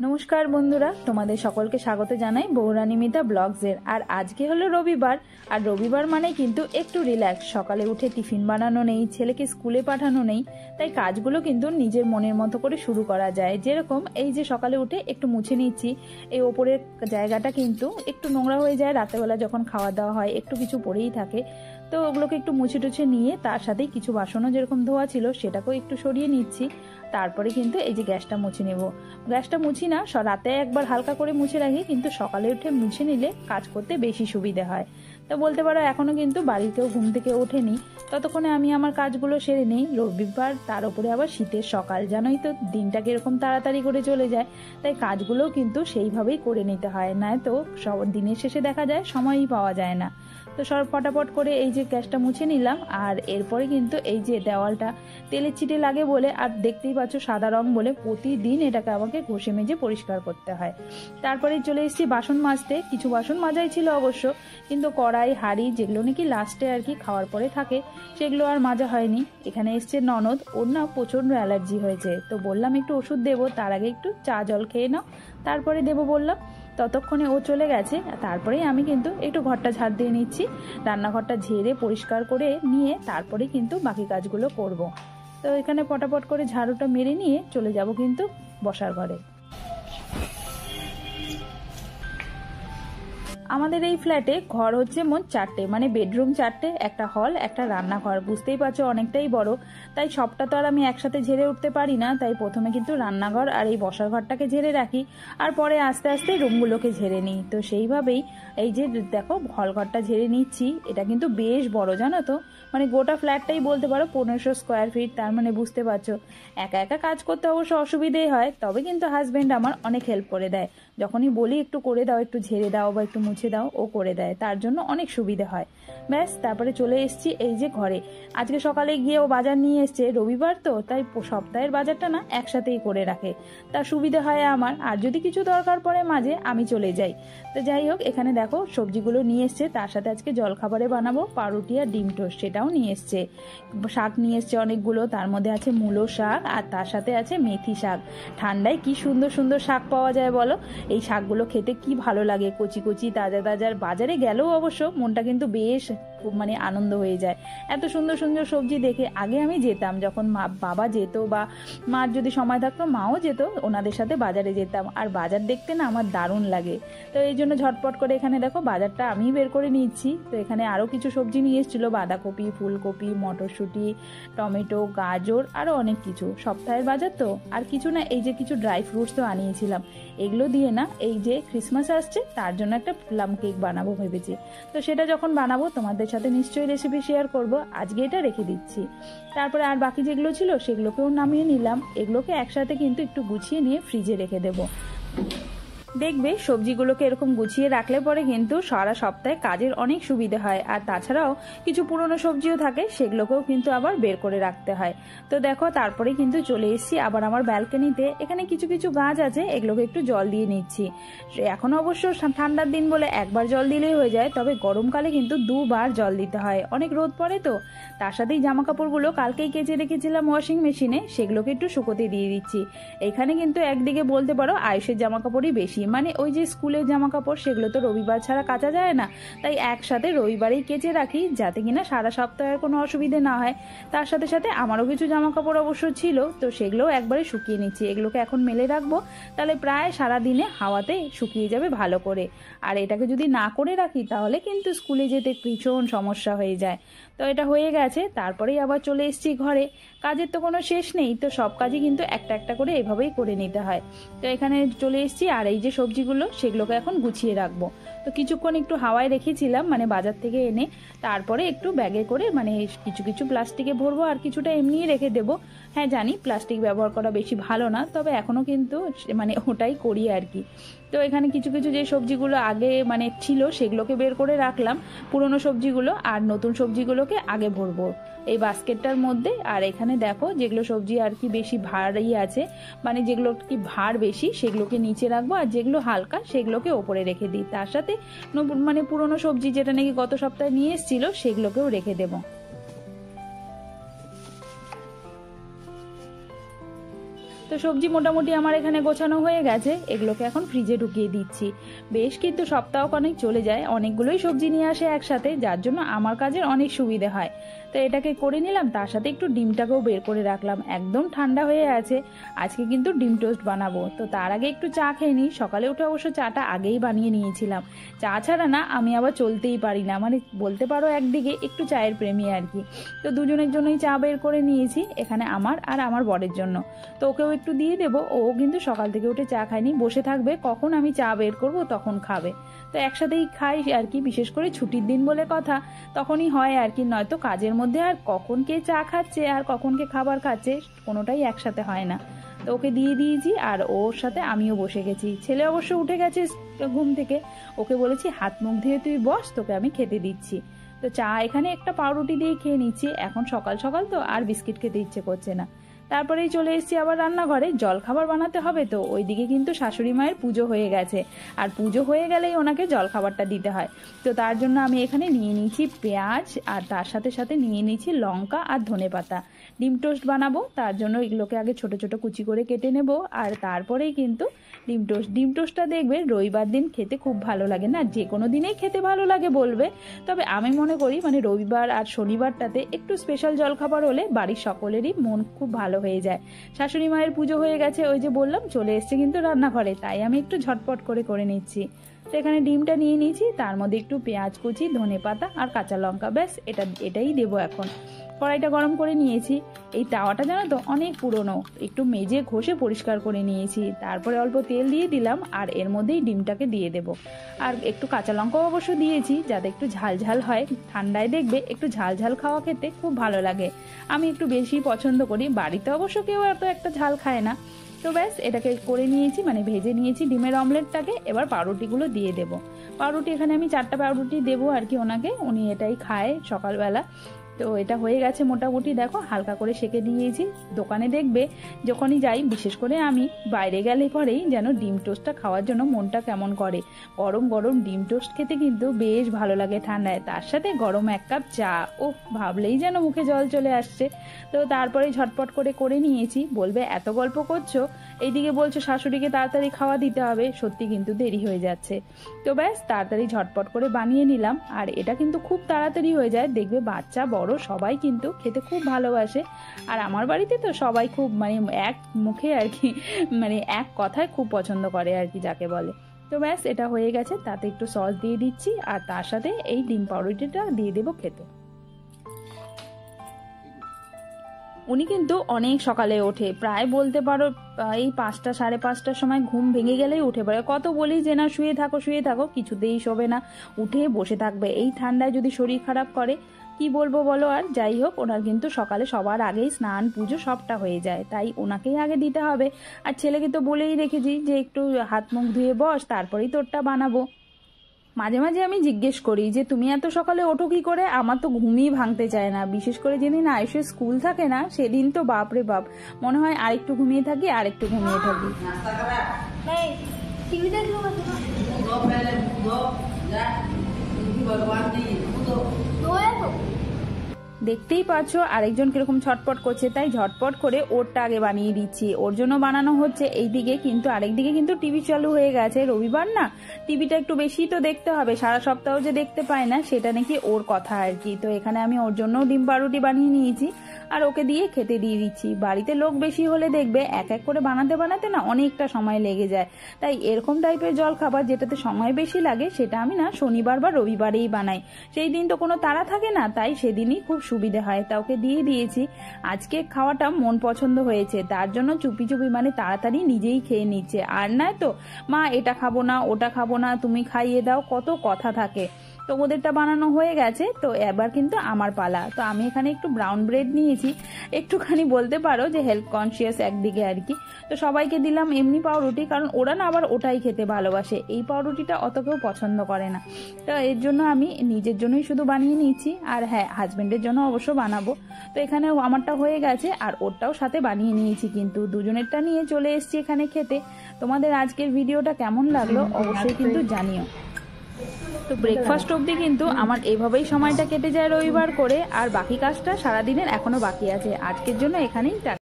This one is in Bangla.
নমস্কার বন্ধুরা, তোমাদের সকলকে স্বাগত জানাই বৌরানিমিতা ব্লগসের। আর আজকে হলো রবিবার, আর রবিবার মানে কিন্তু একটু রিল্যাক্স। সকালে উঠে টিফিন বানানো নেই, ছেলেকে স্কুলে পাঠানো নেই, তাই কাজগুলো কিন্তু নিজের মনের মতো করে শুরু করা যায়। যেরকম এই যে সকালে উঠে একটু মুছে নিচ্ছি, এই ওপরের জায়গাটা কিন্তু একটু নোংরা হয়ে যায়, রাতেবেলা যখন খাওয়া দাওয়া হয় একটু কিছু পড়েই থাকে, তো ওগুলোকে একটু মুছে টুছে নিয়ে তার সাথেই কিছু বাসনও যেরকম ধোয়া ছিল সেটাকেও একটু সরিয়ে নিচ্ছি। তারপরে কিন্তু এই যে গ্যাসটা মুছে নেব। গ্যাসটা মুছি না, রাতে একবার হালকা করে মুছে রাখি, কিন্তু সকালে উঠে মুছে নিলে কাজ করতে বেশি সুবিধে হয়। তো বলতে পারো এখনো কিন্তু বাড়ির কেউ ঘুম থেকে ওঠেনি, ততক্ষণে আমি আমার কাজগুলো সেরে নিই। রবিবার, তার উপরে আবার শীতের সকাল, জানোই তো দিনটা কিরকম তাড়াতাড়ি করে চলে যায়, তাই কাজগুলোও কিন্তু সেইভাবেই করে নিতে হয়, নয়তো সব দিনের শেষে দেখা যায় সময়ই পাওয়া যায় না। তো সব ফটাফট করে এই যে গ্যাসটা মুছে নিলাম। আর এরপরে কিন্তু এই যে দেওয়ালটা তেলের ছিটে লাগে বলে, আর দেখতেই পাচ্ছ সাদা রং বলে, প্রতিদিন এটাকে আমাকে ঘষে মেজে পরিষ্কার করতে হয়। তারপরে চলে এসেছি বাসন মাজতে। কিছু বাসন মাজাই ছিল অবশ্য, কিন্তু কড়াই হাঁড়ি যেগুলো নাকি লাস্টে আর কি খাওয়ার পরে থাকে, সেগুলো আর মাজা হয়নি। এখানে এসছে ননদ, ওর না প্রচণ্ড অ্যালার্জি হয়েছে, তো বললাম একটু ওষুধ দেবো, তার আগে একটু চা জল খেয়ে নাও, তারপরে দেবো বললাম। ততক্ষণে ও চলে গেছে। তারপরেই আমি কিন্তু একটু ঘরটা ঝাড় দিয়ে নিচ্ছি, রান্নাঘরটা ঝেড়ে পরিষ্কার করে নিয়ে তারপরে কিন্তু বাকি কাজগুলো করব। তো এখানে পটাপট করে ঝাড়ুটা মেরে নিয়ে চলে যাব কিন্তু বসার ঘরে। আমাদের এই ফ্ল্যাটে ঘর হচ্ছে মোট 4টে, মানে বেডরুম 4টে, একটা হল, একটা রান্নাঘর। বুঝতেই পারছো অনেকটাই বড়, তাই সবটা তো আর আমি একসাথে ঝেড়ে উঠতে পারি না। তাই প্রথমে কিন্তু রান্নাঘর আর এই বসার ঘরটাকে ঝেড়ে রাখি, আর পরে আস্তে আস্তে রুমগুলোকে ঝেড়ে নিই। তো সেইভাবেই এই যে দেখো হল ঘরটা ঝেড়ে নিচ্ছি। এটা কিন্তু বেশ বড়, জানো তো, মানে গোটা ফ্ল্যাটটাই বলতে পারো 1500 স্কোয়ার ফিট। তার মানে বুঝতে পারছো একা একা কাজ করতে অবশ্য অসুবিধেই হয়, তবে কিন্তু হাজবেন্ড আমার অনেক হেল্প করে দেয়। যখনই বলি একটু করে দাও, একটু ঝেড়ে দাও বা একটু মুছে দাও, ও করে দেয়, তার জন্য অনেক সুবিধে হয়। ব্যাস, তারপরে চলে এসেছি এই যে ঘরে। আজকে সকালে গিয়ে ও বাজার নিয়ে এসছে, রবিবার তো, তাই সপ্তাহের বাজারটা না একসাথেই করে রাখে, তার সুবিধে হয় আমার। আর যদি কিছু দরকার পড়ে মাঝে, আমি চলে যাই। তো যাই হোক, এখানে দেখো সবজিগুলো নিয়ে এসছে, তার সাথে আজকে জলখাবারে বানাবো পাউরুটি আর ডিম টোস্ট, সেটাও নিয়ে এসছে। শাক নিয়ে এসছে অনেকগুলো, তার মধ্যে আছে মূলো শাক আর তার সাথে আছে মেথি শাক। ঠান্ডায় কি সুন্দর সুন্দর শাক পাওয়া যায় বলো, এই শাকগুলো খেতে কি ভালো লাগে, কচি কচি তাজা তাজা। বাজারে গেলেও অবশ্য মনটা কিন্তু বেশ মানে আনন্দ হয়ে যায় এত সুন্দর সুন্দর সবজি দেখে। আগে আমি যেতাম, যখন বাবা যেত বা মার যদি সময় থাকতো, মাও যেত, ওনাদের সাথে বাজারে যেতাম, আর বাজার দেখতে না আমার দারুণ লাগে। তো এই জন্য ঝটপট করে এখানে দেখো বাজারটা আমি বের করে নিচ্ছি। তো এখানে আরও কিছু সবজি নিয়ে এসেছিল, বাঁধাকপি, ফুলকপি, মটরশুঁটি, টমেটো, গাজর, আরও অনেক কিছু। সপ্তাহের বাজার তো, আর কিছু না, এই যে কিছু ড্রাই ফ্রুটস তো আনিয়েছিলাম, এগুলো দিয়ে না এই যে ক্রিসমাস আসছে তার জন্য একটা প্লাম কেক বানাবো ভেবেছি। তো সেটা যখন বানাবো তোমাদের সাথে নিশ্চয়ই রেসিপি শেয়ার করব, আজকে এটা রেখে দিচ্ছি। তারপরে আর বাকি যেগুলো ছিল সেগুলোকেও নামিয়ে নিলাম। এগুলোকে একসাথে কিন্তু একটু গুছিয়ে নিয়ে ফ্রিজে রেখে দেবো। দেখবে সবজিগুলোকে এরকম গুছিয়ে রাখলে পরে কিন্তু সারা সপ্তাহে কাজের অনেক সুবিধা হয়। আর তাছাড়াও কিছু পুরনো সবজিও থাকে, সেগুলোকেও কিন্তু আবার বের করে রাখতে হয়। তো দেখো তারপরে কিন্তু চলে এসেছি আবার আমার ব্যালকনিতে। এখানে কিছু কিছু গাছ আছে, এগুলোকে একটু জল দিয়ে নিচ্ছি। এখন অবশ্য ঠান্ডার দিন বলে একবার জল দিলেই হয়ে যায়, তবে গরমকালে কিন্তু দুবার জল দিতে হয়, অনেক রোদ পড়ে তো। তার সাথেই জামা কাপড়গুলো কালকেই কেচে রেখেছিলাম ওয়াশিং মেশিনে, সেগুলোকে একটু শুকোতে দিয়ে দিচ্ছি। এখানে কিন্তু একদিকে বলতে পারো আয়ুষের জামা কাপড়ই বেশি, মানে ওই যে স্কুলের জামা কাপড়, সেগুলো তো রবিবার ছাড়া কাচা যায় না, তাই একসাথে রবিবারেই কেচে রাখি, যাতে কিনা সারা সপ্তাহের কোনো অসুবিধে না হয়। তার সাথে সাথে আমারও কিছু জামা কাপড় অবশ্য ছিল, তো সেগুলোও একবারে শুকিয়ে নিচ্ছি। এগুলোকে এখন মেলে রাখবো, তাহলে প্রায় সারা দিনে হাওয়াতে শুকিয়ে যাবে ভালো করে। আর এটাকে যদি না করে রাখি তাহলে কিন্তু স্কুলে যেতে ভীষণ সমস্যা হয়ে যায়। তো এটা হয়ে গেছে, তারপরেই আবার চলে এসেছি ঘরে। কাজের তো কোনো শেষ নেই, তো সব কাজই কিন্তু একটা একটা করে এভাবেই করে নিতে হয়। তো এখানে চলে এসেছি, আর এই যে সবজিগুলো সেগুলোকে এখন গুছিয়ে রাখবো। তো কিছুক্ষণ একটু হাওয়ায় রেখেছিলাম, মানে বাজার থেকে এনে, তারপরে একটু ব্যাগে করে, মানে কিছু কিছু প্লাস্টিকে ভরবো আর কিছুটা এমনিই রেখে দেবো। হ্যাঁ জানি প্লাস্টিক ব্যবহার করা বেশি ভালো না, তবে এখনও কিন্তু মানে ওটাই করি আর কি। তো এখানে কিছু কিছু যে সবজিগুলো আগে মানে ছিল সেগুলোকে বের করে রাখলাম, পুরনো সবজিগুলো, আর নতুন সবজিগুলোকে আগে ভরবো এই বাস্কেটটার মধ্যে। আর এখানে দেখো যেগুলো সবজি আর কি বেশি ভারী আছে, মানে যেগুলো কি ভার বেশি, সেগুলোকে নিচে রাখবো, আর যেগুলো হালকা সেগুলোকে ওপরে রেখে দিই। তার সাথে মানে পুরনো সবজি যেটা নাকি গত সপ্তাহে নিয়ে এসেছিল সেগুলোকেও রেখে দেবো। তো সবজি মোটামুটি আমার এখানে গোছানো হয়ে গেছে, এগুলোকে এখন ফ্রিজে ঢুকিয়ে দিচ্ছি। বেশ কিন্তু সপ্তাহখানেক চলে যায়, অনেকগুলোই সবজি নিয়ে আসে একসাথে, যার জন্য আমার কাজের অনেক সুবিধে হয়। তো এটাকে করে নিলাম, তার সাথে একটু ডিমটাকেও বের করে রাখলাম, একদম ঠান্ডা হয়ে আছে। আজকে কিন্তু ডিম টোস্ট বানাবো, তো তার আগে একটু চা খেয়ে নিই। সকালে উঠে অবশ্য চাটা আগেই বানিয়ে নিয়েছিলাম। চা ছাড়া না আমি আবার চলতেই পারি না, মানে বলতে পারো একদিকে একটু চায়ের প্রেমী আর কি। তো দুজনের জন্যই চা বের করে নিয়েছি, এখানে আমার আর আমার বরের জন্য। তো ওকেও একটু দিয়ে দেবো, ও কিন্তু সকাল থেকে উঠে চা খায়নি, বসে থাকবে, কখন আমি চা বের করবো তখন খাবে। তো একসাথেই খাই আর কি, বিশেষ করে ছুটির দিন বলে কথা, তখনই হয় আর কি, নয়তো কাজের মধ্যে আর কখন কে চা খাচ্ছে আর কখন কে খাবার খাচ্ছে কোনোটাই একসাথে হয় না। তো ওকে দিয়ে দিয়েছি আর ওর সাথে আমিও বসে গেছি। ছেলে অবশ্য উঠে গেছে ঘুম থেকে, ওকে বলেছি হাত মুখ ধুয়ে তুই বস, তোকে আমি খেতে দিচ্ছি। তো চা এখানে একটা পাউরুটি দিয়ে খেয়ে নিচ্ছি, এখন সকাল সকাল তো আর বিস্কিট খেতে ইচ্ছে করছে না। তারপরেই চলে এসেছি আবার রান্নাঘরে, জলখাবার বানাতে হবে। তো ওইদিকে কিন্তু শাশুড়ি মায়ের পুজো হয়ে গেছে, আর পুজো হয়ে গেলেই ওনাকে জলখাবারটা দিতে হয়। তো তার জন্য আমি এখানে নিয়ে নিয়েছি পেঁয়াজ, আর তার সাথে সাথে নিয়ে নিয়েছি লঙ্কা আর ধনেপাতা। ডিম টোস্ট বানাবো, তার জন্য এগুলোকে আগে ছোট ছোট কুচি করে কেটে নেব, আর তারপরেই কিন্তু ডিম টোস্টটা দেখবে রবিবার দিন খেতে খুব ভালো লাগে, না যে কোনো দিনেই খেতে ভালো লাগে বলবে, তবে আমি মনে করি মানে রবিবার আর শনিবারটাতে একটু স্পেশাল জলখাবার হলে বাড়ির সকলেরই মন খুব ভালো হয়ে যায়। শাশুড়ি মায়ের পুজো হয়ে গেছে, ওই যে বললাম চলে এসছে কিন্তু রান্নাঘরে, তাই আমি একটু ঝটপট করে নিচ্ছি। তো এখানে ডিমটা নিয়ে নিয়েছি, তার মধ্যে একটু পেঁয়াজ কুচি, ধনেপাতা আর কাঁচা লঙ্কা, ব্যাস এটাই দেবো এখন। কড়াইটা গরম করে নিয়েছি, এই তাওয়াটা জানো তো অনেক পুরনো, একটু মেজে ঘষে পরিষ্কার করে নিয়েছি। তারপরে অল্প তেল দিয়ে দিলাম, আর এর মধ্যেই ডিমটাকে দিয়ে দেব, আর একটু কাঁচা লঙ্কাও অবশ্য দিয়েছি যাতে একটু ঝাল ঝাল হয়। ঠান্ডায় দেখবে একটু ঝাল ঝাল খাওয়া খেতে খুব ভালো লাগে, আমি একটু বেশি পছন্দ করি, বাড়িতে অবশ্য কেউ এত একটা ঝাল খায় না। তো ব্যাস এটাকে করে নিয়েছি, মানে ভেজে নিয়েছি ডিমের অমলেটটাকে। এবার পাউরুটিগুলো দিয়ে দেব। পাউরুটি এখানে আমি 4টা পাউরুটি দেবো আর কি ওনাকে, উনি এটাই খায় সকালবেলা। তো এটা হয়ে গেছে মোটামুটি, দেখো হালকা করে সেঁকে নিয়েছি। দোকানে দেখবে যখনই যাই, বিশেষ করে আমি বাইরে গেলে পরেই যেন ডিম টোস্টটা খাওয়ার জন্য মনটা কেমন করে। গরম গরম ডিম টোস্ট খেতে কিন্তু বেশ ভালো লাগে ঠান্ডায়, তার সাথে গরম 1 কাপ চা, ও ভাবলেই যেন মুখে জল চলে আসছে। তো তারপরে ঝটপট করে নিয়েছি। বলবে এত গল্প করছো, এইদিকে বলছো শাশুড়িকে তাড়াতাড়ি খাওয়া দিতে হবে, সত্যি কিন্তু দেরি হয়ে যাচ্ছে। তো ব্যাস তাড়াতাড়ি ঝটপট করে বানিয়ে নিলাম, আর এটা কিন্তু খুব তাড়াতাড়ি হয়ে যায়, দেখবে বাচ্চা বড় সবাই কিন্তু খেতে খুব ভালোবাসে। আর আমার বাড়িতে তো সবাই খুব মানে এক মুখে আর কি, মানে এক কথায় খুব পছন্দ করে আর কি যাকে বলে। তো ব্যাস এটা হয়ে গেছে, তাতে একটু সস দিয়ে দিচ্ছি, আর তার সাথে এই ডিম পাউরুটিটা দিয়ে দেবো খেতে। উনি কিন্তু অনেক সকালে ওঠে, প্রায় বলতে পারো এই 5টা সাড়ে 5টার সময় ঘুম ভেঙে গেলেই উঠে পড়ে। কত বলি যে না শুয়ে থাকো, কিছুতেই শোবে না, উঠে বসে থাকবে। এই ঠান্ডায় যদি শরীর খারাপ করে কি বলবো বলো। আর যাই হোক, ওনার কিন্তু সকালে সবার আগেই স্নান পুজো সবটা হয়ে যায়, তাই ওনাকেই আগে দিতে হবে। আর ছেলেকে তো বলেই রেখেছি যে একটু হাত মুখ ধুয়ে বস, তারপরেই তোরটা বানাবো। মাঝে মাঝে আমি জিজ্ঞেস করি যে তুমি এত সকালে ওঠো কি করে, আমার তো ঘুমই ভাঙতে চায় না। বিশেষ করে যেদিন আয়ুষের স্কুল থাকে না, সেদিন তো বাপরে বাপ, মনে হয় আরেকটু ঘুমিয়ে থাকি। দেখতেই পাচ্ছ আরেকজন কিরকম ছটপট করছে, তাই ঝটপট করে ওরটা আগে বানিয়ে দিচ্ছি। ওর জন্য বানানো হচ্ছে এইদিকে, কিন্তু আরেকদিকে কিন্তু টিভি চালু হয়ে গেছে। রবিবার না, টিভিটা একটু বেশি তো দেখতে হবে, সারা সপ্তাহ যে দেখতে পায় না সেটা নাকি ওর কথা আর কি। তো এখানে আমি ওর জন্য ডিম পাউরুটি বানিয়ে নিয়েছি, আর ওকে দিয়ে খেতে দিয়ে দিচ্ছি। বাড়িতে লোক বেশি হলে দেখবে এক এক করে বানাতে না অনেকটা সময় লেগে যায়, তাই এরকম টাইপের জল খাবার যেটাতে সময় বেশি লাগে সেটা আমি না শনিবার বা রবিবারেই বানাই। সেই দিন তো কোনো তাড়া থাকে না, তাই সেদিনই খুব সুবিধে হয়। তা ওকে দিয়ে দিয়েছি। আজকে খাওয়াটা মন পছন্দ হয়েছে, তার জন্য চুপি মানে তাড়াতাড়ি নিজেই খেয়ে নিচ্ছে। আর নয় তো মা এটা খাবো না, ওটা খাবো না, তুমি খাইয়ে দাও, কত কথা থাকে। তো ওদেরটা বানানো হয়ে গেছে, তো এবার কিন্তু আমার পালা। তো আমি এখানে একটু ব্রাউন ব্রেড নিয়েছি, একটুখানি বলতে পারো যে হেলথ কনসিয়াস একদিকে আর কি। তো সবাইকে দিলাম এমনি পাউরুটি, কারণ ওরা না আবার ওটাই খেতে ভালোবাসে, এই পাউরুটিটা অত কেউ পছন্দ করে না। তো এর জন্য আমি নিজের জন্যই শুধু বানিয়ে নিয়েছি, আর হ্যাঁ হাজবেন্ডের জন্য অবশ্য বানাবো। তো এখানে আমারটা হয়ে গেছে, আর ওরটাও সাথে বানিয়ে নিয়েছি, কিন্তু দুজনেরটা নিয়ে চলে এসেছি এখানে খেতে। তোমাদের আজকের ভিডিওটা কেমন লাগলো অবশ্যই কিন্তু জানিও। তো ব্রেকফাস্ট অবধি কিন্তু আমার এভাবেই সময়টা কেটে যায় রবিবার করে, আর বাকি কাজটা সারাদিনের এখনো বাকি আছে। আজকের জন্য এখানেই